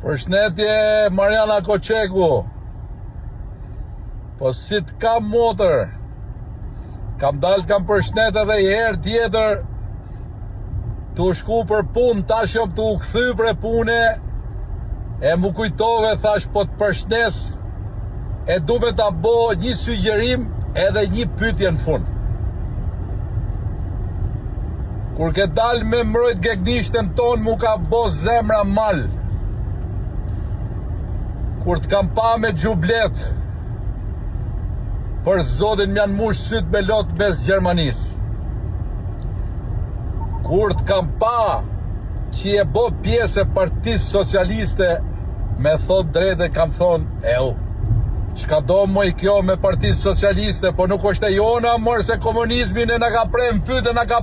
Përshëndetje Mariana Koçeku. Po si të kam motër. Kam dalë kam përshëndet edhe i herë tjetër të shku për punë, tash jam të u kthy për pune. E mu kujtove, thash po të përshëndes. E du me ta bo një sugjerim edhe një pyetje në fund. Kur ke dalë me mbrojt gegnishtën tonë, mu ka bo zemra mal. Kur të kam pa me gjublet, për zotin m'jan mush syt me lot mes Gjermanisë. Kur të kam pa që e bo pjesë e Partisë Socialiste, me thot drejtë kam thonë, çka do moj kjo me Partisë Socialiste, po nuk është e jona mërë se komunizmin e na ka prem fytë, na ka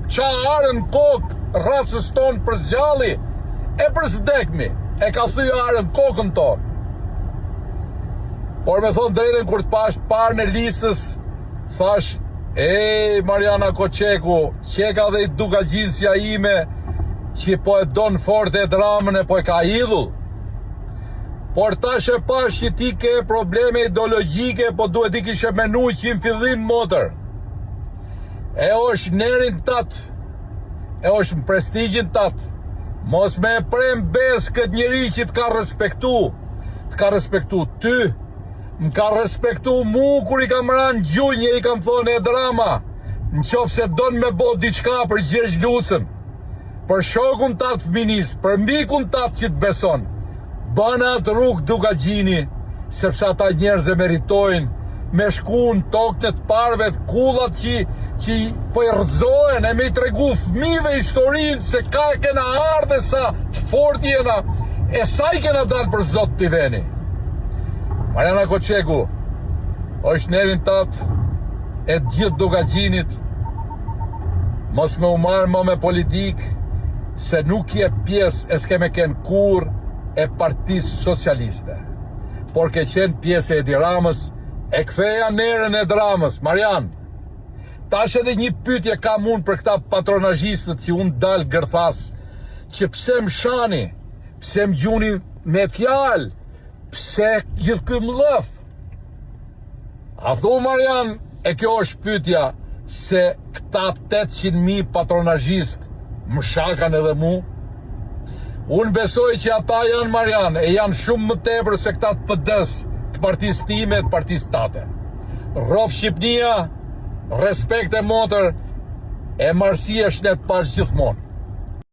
qa arën kokë, racës tonë për zgjalli, e për s'vdekmi, e ka thy arën kokën tonë. Por me thonë drejtën, kur të pash parë në listës, thash, Mariana Koçeku, qeka dhe i duka gjinësja ime, që po e donë fort e dramën e po e ka idhull. Por tash e pash që ti ke probleme ideologjike, po duhet i kishe menu që në fillim motër. E është nerin tatë, e është në prestigjin tatë, mos me e prem bes këtë njeri që të ka respektu ty, më ka respektu mu kur i kam ranë gjunjë, i kam thonë e drama, në qofë se donë me bo diçka për Gjergj Lucën, për shokun tatë fëminis, për mikun tatë që të beson, bëna atë rrugë duka gjini, sepse ata njerëz e meritojnë, me shku në tokën e të parve të kullat që po i rëzohen, e me i tregu fëmive historinë, se ka e kena ardhe sa të fort jena, e sa i kena dalë për Zot t'i veni. Mariana Koçeku, është nerin tatë e gjithë duka gjinit, mos me umarë më me politikë, se nuk je pjesë e s'ke me ken kur e Partisë Socialiste, por ke qenë pjesë e Edi Ramës, e ktheja nerën e dramës. Marian, tash edhe një pyetje kam unë për këta patronazhistët që unë dalë gërthas, që pse më shani, pse më gjuni me fjalë, pse gjithë ky mllëf? A thu Marian, e kjo është pyetja, se këta 800.000 patronazhist më shakan edhe mu? Unë besoj që ata janë, Marian, e janë shumë më tepër se këta të PD-s, të partisë time, të partisë tate. Rrof Shqipnia, respekt e motër, e marrësia shnet pas gjithmonë.